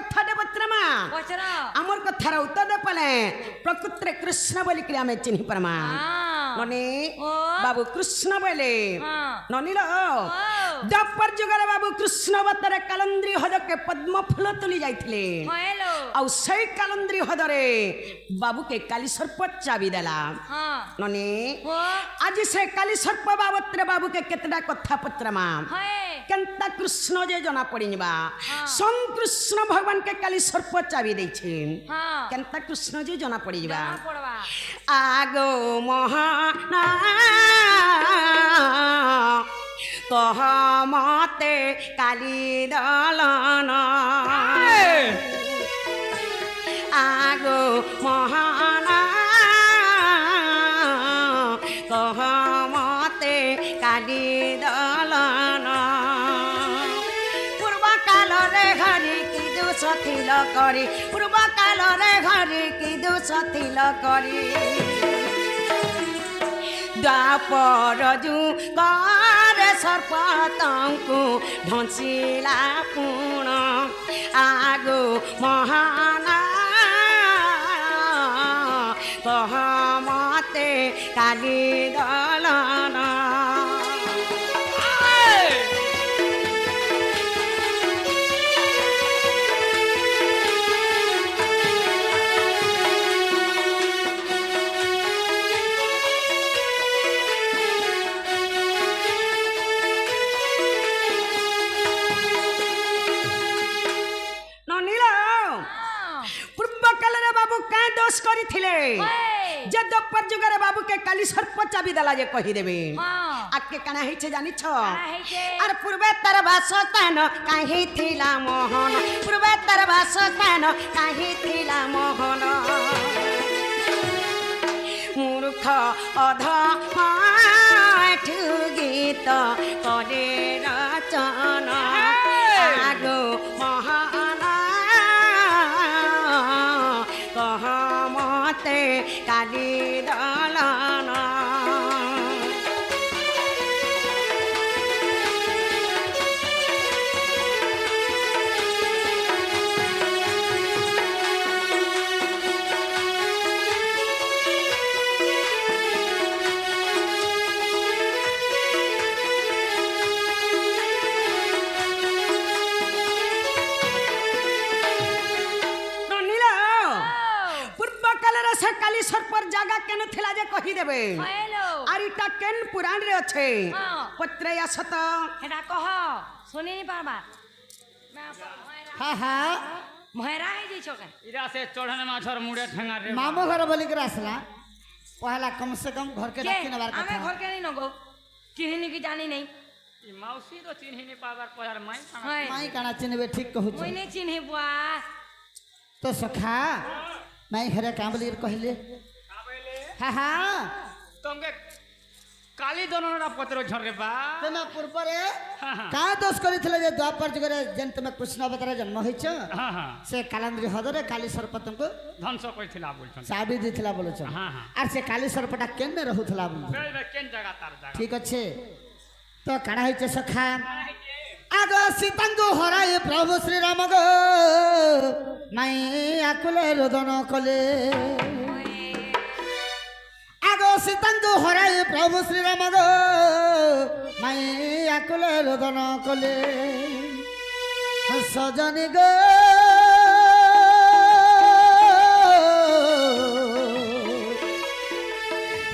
कथाटे पत्रमा आमर कथार उत्तर दे पाले प्रकृति कृष्ण बोली कि आमे चिन्हि परमा ननी बाबू कृष्ण बोले ननी लो द्वापर जुगरे बाबू कृष्ण अवतार कालंद्री हद के पद्म फूल तुली जाइथिले आउ सही कालंद्री हदरे बाबू के काली सर्प चाबी देला ननी आज से काली सर्प बाबत बाबू के केतडा कथा पत्रमा केनता कृष्ण जे जना पड़िनिबा सं कृष्ण भगवान के काली सर्प चाबी दैछे केनता कृष्ण जे जना पड़िबा आगो महाना कह मते काली दलन आगो महाना कह मते काली दलन पूर्व काल रे घरी की दोष थिल करी पूर्व काल रे घरी की दोष थिल करी द्वापर जुगरे सर्पतंकु ढंसिला पुण आगो महाना कह मते काली दलन दोष करी थिले जे द्वापर जुगरे बाबू के काली सर्प चाबी दला जे कहि देबे आके काना हेछे जानि छ आर पूर्वे तर भास कान काहे थिला मोहन पूर्वे तर भास कान काहे थिला मोहन मूर्ख अध ठु गीत करे रचन आगो महाना कह मते काली दलन काली सर्पर जागा केन थिला जे कहि देबे आरिटा केन पुराण रे अछि पत्रया सत हेडा कह सुनि नि पाबा हां हां मोहरा हे जे छोका इरा से चढ़ने माछर मुड़े ठंगा रे मामो घर बोली के रासला पहला कम से कम घर के रखी न बार कथा हमें घर के नहीं नगो चिन्हिनी की जानी नहीं ई मौसी तो चिन्हिनी पाबार पहर माई काना चिन्हबे ठीक कहू छै ओइने चिन्हि बुआ तो सखा माई घरे काम बोली कहले हां हां तंगे काली दोनोरा पत्र झरे बा तेना पूर्व रे का दोष करिथिले जे द्वापर जुगरे जन तमे कृष्ण अवतार जन्म होइछ हां हां से कालंद्री हदरे काली सर्पतंक ध्वंस कइथिला बोलछन चाबी दिथिला बोलछन हां हां आर से काली सर्पटा केने रहुथला बोल केन जगह तार जगह ठीक अछि तो काना होइछ सखा आगो सीतांगु हराए प्रभु श्री राम गो माई आकुले रोदन कले आगो सीतांगु हराए प्रभु श्री राम गो माई आकुले रोदन कले सजनी गो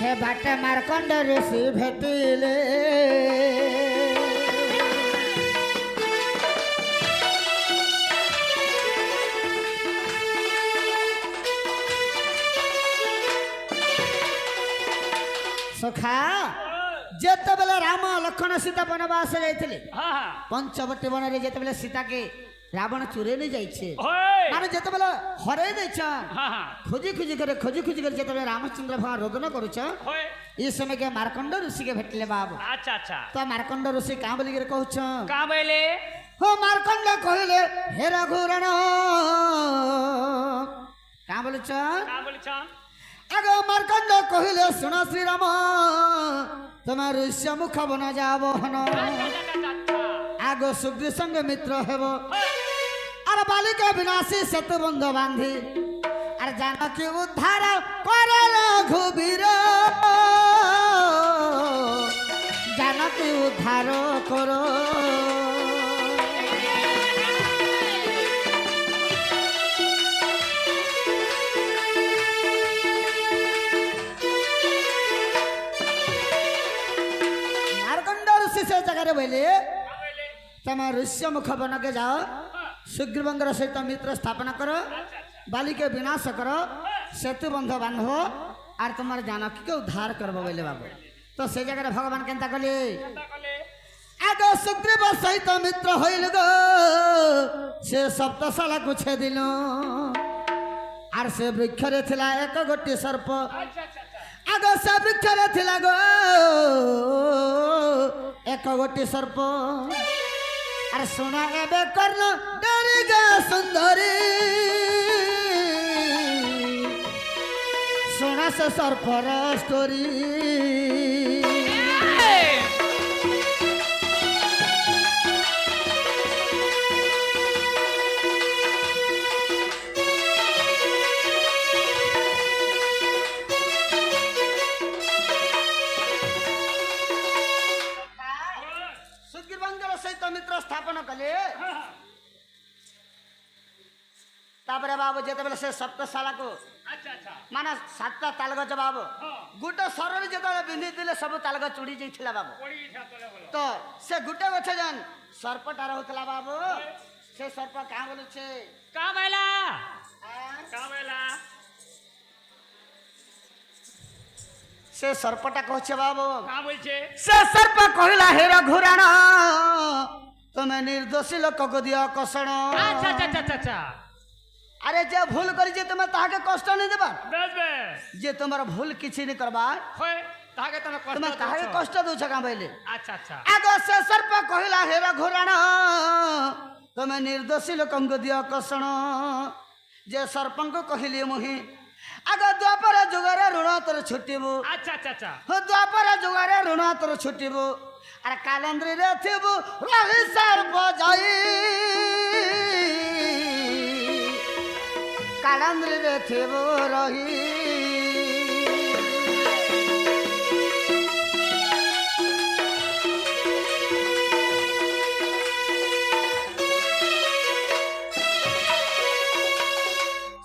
हे बाटे मारकंड ऋषि भेटिले सखा जेते बेले राम लक्ष्मण सीता वनवास जाइथिले पंचवटी वन रे जेते बेले सीता के रावण चुरे नहीं जाइछे माने जेते बेले हरे दैछ खोजी खोजी करे जेते बेले रामचंद्र भगवान रोदन करूछ ई समय के मार्कंड ऋषि के भेटले बाबू अच्छा अच्छा तो मार्कंड ऋषि का बोली के कहूछ का बोले हो मार्कंड कहले हे रघुराण का बोलछ आगो मार्कंड कहले सुन श्री राम तुम्हार ऋष्य मुख बन जाबो हन आगो सुग्री संग मित्र हेबो अरे बालिका विनाशी सेतु बंध बांधी আর জানকী উদ্ধার করে রঘুবীর জানকী উদ্ধার করো मार्कंड ऋषि से जगह बोले तुम ऋष्य मुख बन के जाओ सुग्रीवंगर सहित मित्र स्थापना करो बालिके विनाश करो सेतु बंध बांध और तुम्हारे जानकी के उद्धार करबो बोले बाबू तो से जगह भगवान केनता कले आगे सुग्रीव सहित मित्र होइल गो से सप्तशाला को छेदिल और से वृक्ष रे थिला एक गोटी सर्प आगे से वृक्ष रे थिला गो एक गोटी सर्प और सुना एबे कर्ण डरी गे सुंदरी सुना से सर्पर स्टोरी सुग्रीवंगर सहित मित्र स्थापन कले तापरे बाबू जेते बेले से सप्तशाला को माना 7टा तालगज बाबू गुटे सरल जेते बिंदी दिले सब तालगज चुड़ी जाइथिला बाबू तो से गुटे गछ जन सर्पटा रहतला बाबू से सर्प का बोले छे का भइला से सर्पटा कहछे बाबू का बोलछे से सर्प कहला हे रघुराण तुम्हें निर्दोषी लोक को दिया कषण अच्छा अच्छा अच्छा अच्छा अरे जे भूल करी जे तुम्हें ताके कष्ट नहीं देबा बस बस जे तुम्हारा भूल किछि नहीं करबा होय ताके तने कष्ट तुम्हें ताके कष्ट दोछ का पहले अच्छा अच्छा आगो से सर्प कहला हे रघुराण तुम्हें निर्दोषी लोक को दिया कषण जे सर्पं को कहली मुहि आगो द्वापर जुगरे ऋण तोर छुटिबु अच्छा अच्छा अच्छा हो द्वापर जुगरे ऋण तोर छुटिबु अरे कालंद्री रे थिबु रहि सर्प जाई कालंद्री रे थिबु रही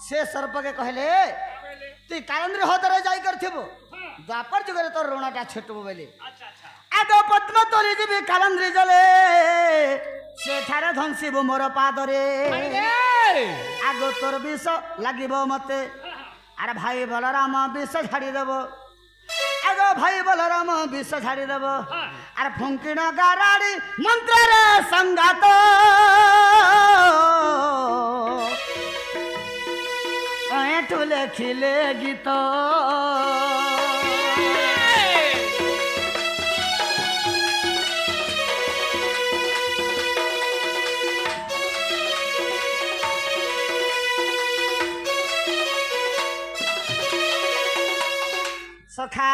से सर्प के कहले तु कालंद्री होतरे जाई कर थिबु द्वापर जुगरे तोर ऋणटा छुटबु बोले अच्छा अच्छा आगो पद्म तोरी जीवी कालंद्री जले से ठारे धनसिबु मोर पादरे आगो तोर विष लागिबो मते अरे भाई बलराम विष झाड़ी देबो आगो भाई बलराम विष झाड़ी देबो अरे फुंकिण गाराड़ी मंत्र रे संगात एठु लेखिले गीत सखा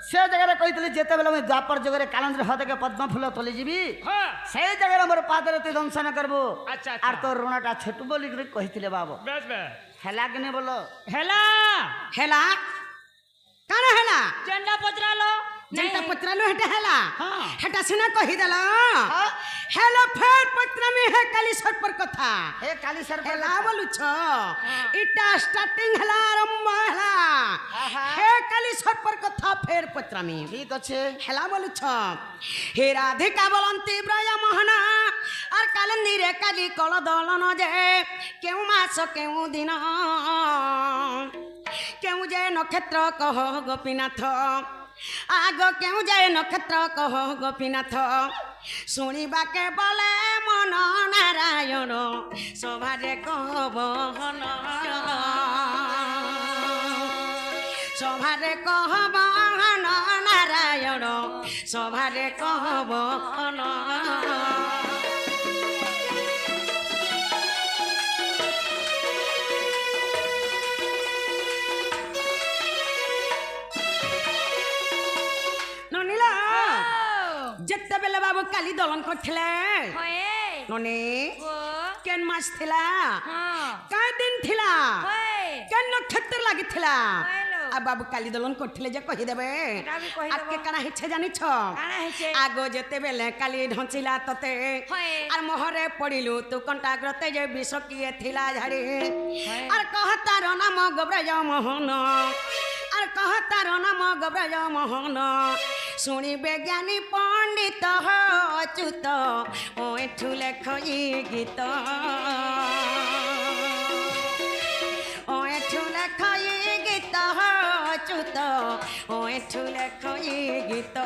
से जगह कही जेते बेले मुझे द्वापर जुगरे कालंद्री हद के पद्म फूल तोली जीवी से जगह मोर पादरे तु दंशन करबो अच्छा आर तो ऋणटा छुटु बोली कही बाबू बस बस हेला कि नहीं बोलो हेला हेला काना हेला जेंडा पचरालो जेंटा पत्रालो हेटा हेला हाँ। हेटा सिना कही देला हेलो फेर पत्र में है काली सर पर कथा हे काली सर हेला बोलु छ इटा स्टार्टिंग हेला आरंभ हेला हे काली सर पर कथा फेर पत्र में ठीक अच्छे हेला बोलु छ हे राधिका बोलंती ब्रय मोहना और कालंदी रे काली कल दलन जे केउ मास केउ दिन केउ जे नक्षत्र कह गोपीनाथ आग केउ जे नक्षत्र कह गोपीनाथ शुणिबा के बोले मन नारायण सभारे कहब सभारे कहब नारायण सभारे कहब ଯେତେବେଳେ ବାବୁ କାଲି ଦଳନ କରିଥିଲେ ନନି କେନ୍ ମାସ ଥିଲା ହଁ କାଁ ଦିନ ଥିଲା ହଏ କେନ୍ ନକ୍ଷତ୍ର ଲାଗିଥିଲା ହଏଲୋ आ बाबू काली दलन करथिले जे कहि देबे एटा भी कहि देबो। आके काना हिछे जानि छ काना हिचे आगो जेते बेले काली ढंचिला तते हए आर मोहरे पडिलु तू कंटाग्रते जे विष किए थिला झाड़ी हए आर कहता रो नाम गब्रज मोहन आर कहता रो नाम गब्रज मोहन सुनी विज्ञानी पंडित हो अच्युत ओ एठु लेखई गीत ओ एठु लेखई गीत हो अच्युत ओ एठु लेखई गीत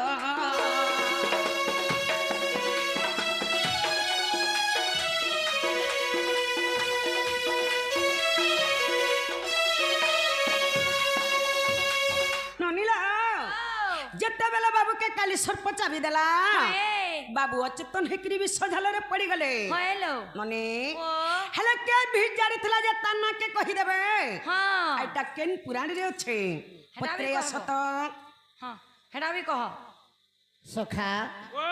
जेते बेला बाबू के काली सर्प चाबी देला बाबू अचेतन हेकरी भी सझाले पड़ी गले हेलो ननी ओ हेले के भी जारी थिला जे ताना के कहि देबे हां आइटा केन पुराण रे अछि पत्रे असत हां हेडा भी कह सखा ओ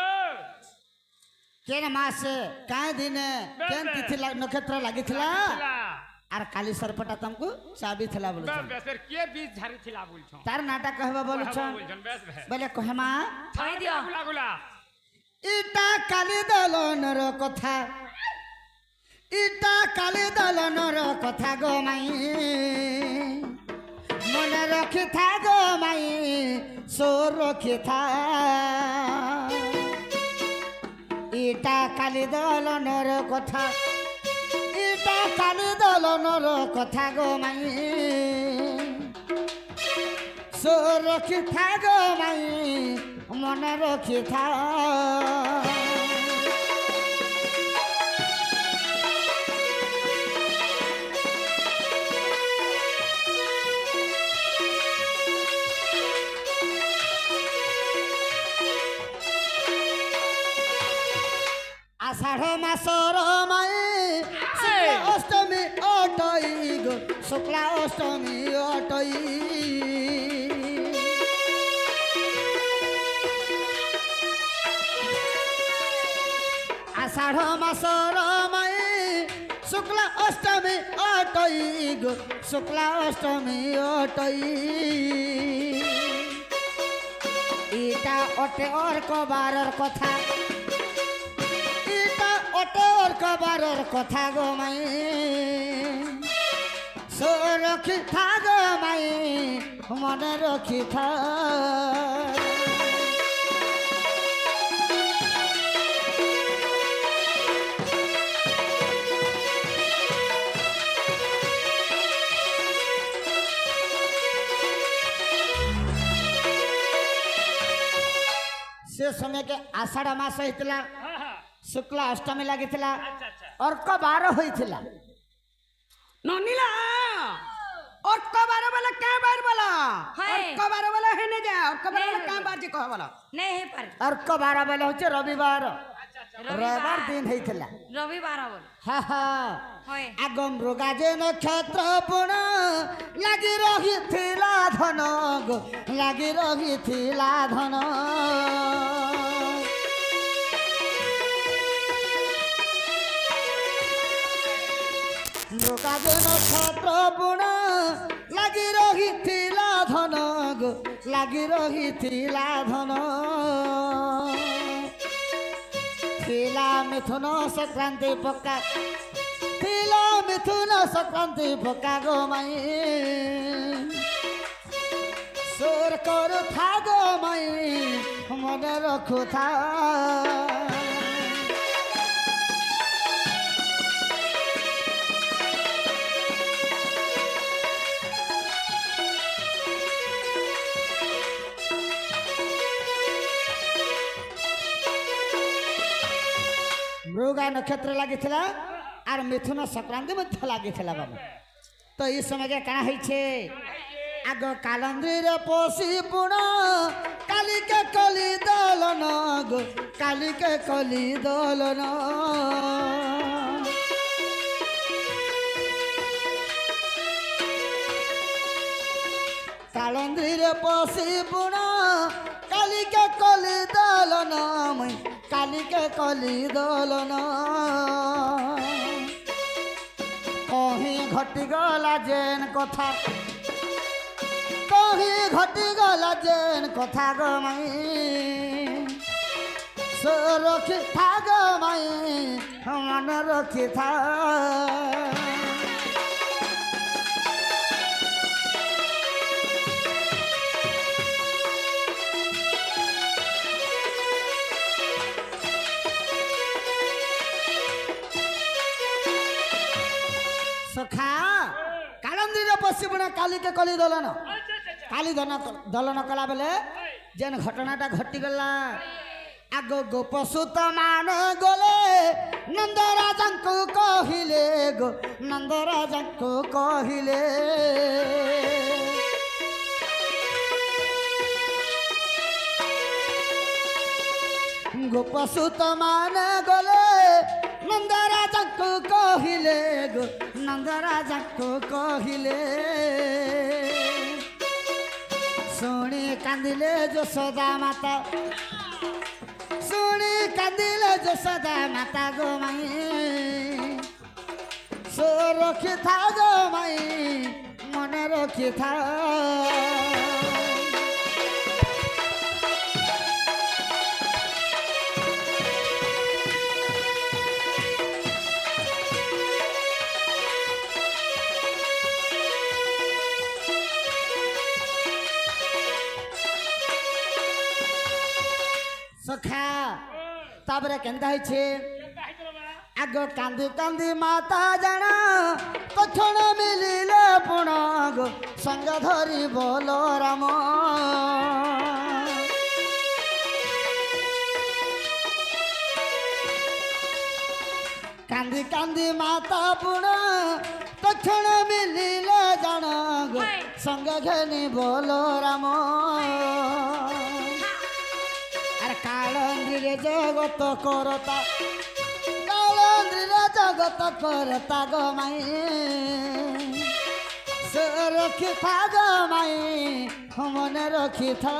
केन मास काय दिन केन तिथि नक्षत्र लागिथिला आर काली सर्पटा तुमको चाबी थिला बोल बस फिर के बीच झारी थिला बोल छ तार नाटा कहबा बोल छ बोले कहमा थाई दियो गुला गुला इटा काली दलनर कथा इटा काली दलनर कथा गो माई मन रखि था गो माई सो रखि था इटा काली दलनर कथा इटा काली दलनर कथा गो माई सो रखि था गो माई मन रखि था आषाढ़ मासर माई शुक्ला अष्टमी अटई गो शुक्ला अष्टमी अटई आषाढ़ मासर माई शुक्ला अष्टमी अटई गो शुक्ला अष्टमी अटई इटा अटे और कबारर कथा ओटोर कबारर कथा गो माई सो रखि था गो माई मन रखि था से समय के आषाढ़ मास होइतला शुक्ला अष्टमी लागिथिला अर्क बार होइथिला ननीला अर्क बार वाला क्या बार वाला अर्क बार वाला है ने जा अर्क बार वाला क्या बार जे कह वाला नहीं है पर अर्क बार वाला होचे रविवार रविवार दिन होइथिला रविवार बोल हा हा होय आगम मृगा जे नक्षत्र पुण लागि रहिथिला धन गो लागि रहिथिला धन मृगाज नक्षत्र बुण लागि रहिथिला धन गो लागि रहिथिला धन थिला मिथुन संक्रांति पक्का थिला मिथुन संक्रांति पक्का गो माई सोर करू था गो माई मन रखु था मृगा नक्षत्र लागिथिला आर मिथुन संक्रांति मध्य लागिथिला बाबू तो इस समय के काना होइछे आग कालंद्री रे पोसी पुण काली के कली दलन गो काली के कली दलन कालंद्री रे पोसी पुण काली के कली दलन काली के कली दलन কহি ঘটি গলা যেন কথা কহি ঘটি গলা যেন কথা গো মাই রক্ষি থাক মাই মন রক্ষি থাক সখা কালন্দিরে পশ্চিমে কালিকে কলি দলন কালি দলন কলা বেলে যেন ঘটনাটা ঘটিগলা আগ গোপসুত মান গলে নন্দরাজাঙ্কু কহিলে গো নন্দরাজাঙ্কু কহিলে গোপসুত মান গলে নন্দরাজাঙ্কু কহিলে গো নন্দরাজাঙ্কু কহিলে শুনি কান্দিলে যশোদা মাতা শুনি কান্দিলে যশোদা মাতা গো মাই রক্ষি থা গো মাই মনে রক্ষি থা সখা তারপরে কেন্দা হয়েছে আগ কান্দি কান্দি মাতা জানা তখন মিলিলে পুণ গো সঙ্গ ধরি বল রাম কান্দি কান্দি মাতা পুণ তখন মিলিলে জান গো সঙ্গ ঘেনি বল রাম কালন্দিরে জগত করতা কালন্দিরে জগত করতা গো মাই রক্ষি থা গো মাই মনে রক্ষি থা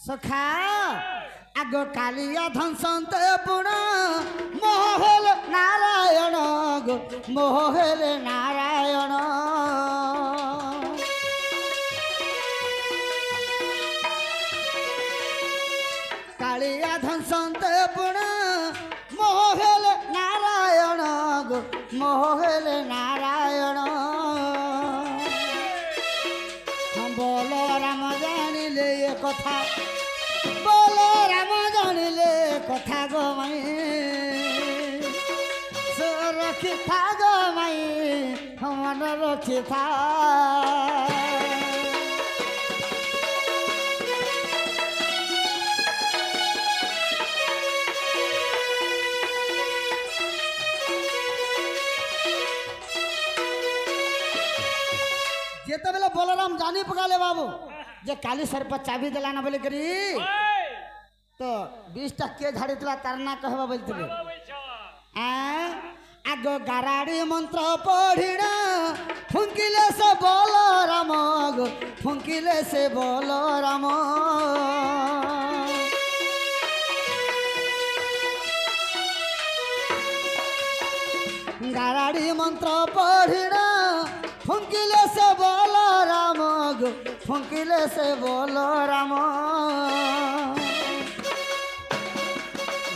সখা আগ কালিয়া ধ্বংসন্তে পুণ মোহল নারায়ণ গো মোহল নারায়ণ কালিয়া ধ্বংসন্তে পুণ মোহল নারায়ণ গো মোহল নারায়ণ বল রাম জানিলে এ কথা বল রাম জানিলে কথা গো মাই রক্ষি থা গো মাই মন রক্ষি থা যেতবেলে বলরাম জানি পকালে বাবু যে কালী সর্প চাবি দেলা না বলে করি তো 20টা কে ঝাড়িଥିଲା তার না কহবা বলছিলে আগ গারাড়ি মন্ত্র পড়িনা ফুঙ্কিলে সে বল রাম গো ফুঙ্কিলে সে বল রাম গারাড়ি মন্ত্র পড়িনা ফুঙ্কিলে সে বল রাম গো ফুঙ্কিলে সে বল রাম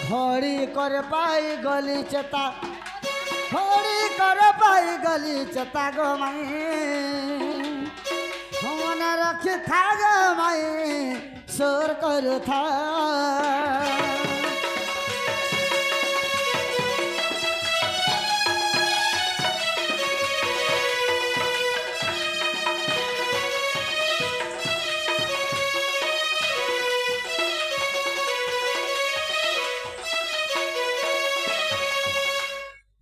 ঘড়ি করে পাই গলি চেতা ঘড়ি করে পাই গলি চেতা গো মাই মনে রক্ষি থা গো মাই সুর করু থা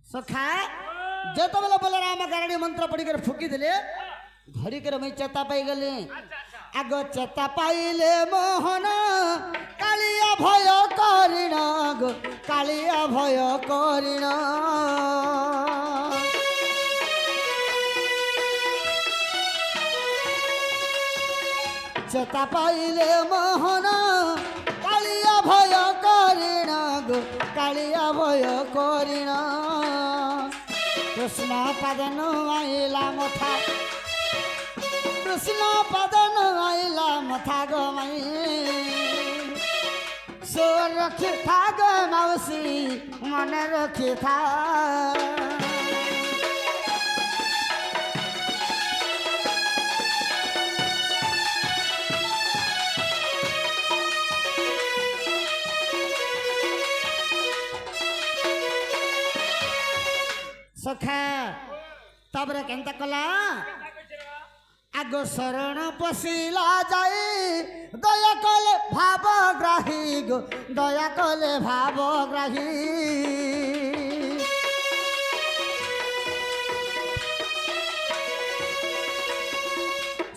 सखा যেতবেলে বলরাম গারাড়ি মন্ত্র পড়ি করে ফুকি দিলে ঘড়ি করে মই চেতা পাই গলি আগ চেতা পাইলে মোহন কালিয়া ভয় করিণ গো কালিয়া ভয় করিণ চেতা পাইলে মোহন কালিয়া ভয় করিণ গো কালিয়া ভয় করিণ কৃষ্ণ পাদন আইলা মথা কৃষ্ণ পাদন আইলা মথা গো মাই রক্ষি থাক মাউসী মনে রক্ষি থাক সখা তারপরে কেনতা কলা আগ শরণ পশিলা যাই দয়া কলে ভাবগ্রাহী গো দয়া কলে ভাবগ্রাহী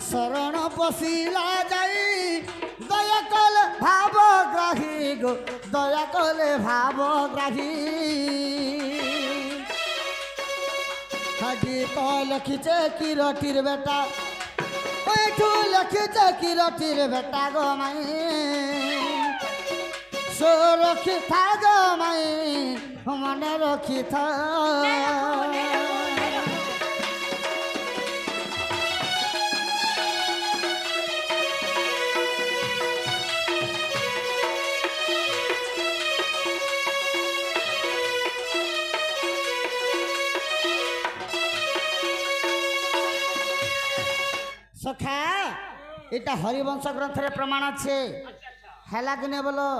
শরণ পশিলা যাই দয়া কলে ভাবগ্রাহী গো দয়া কলে ভাবগ্রাহী গীত লিখিছে কিরটির বেটা ওইঠু লিখিছে কিরটির বেটা গো মাই সুরক্ষি থাক মাই মনে রক্ষি সখা এটা হরিবংশ গ্রন্থের প্রমাণ আছে হেলা কিনে বলো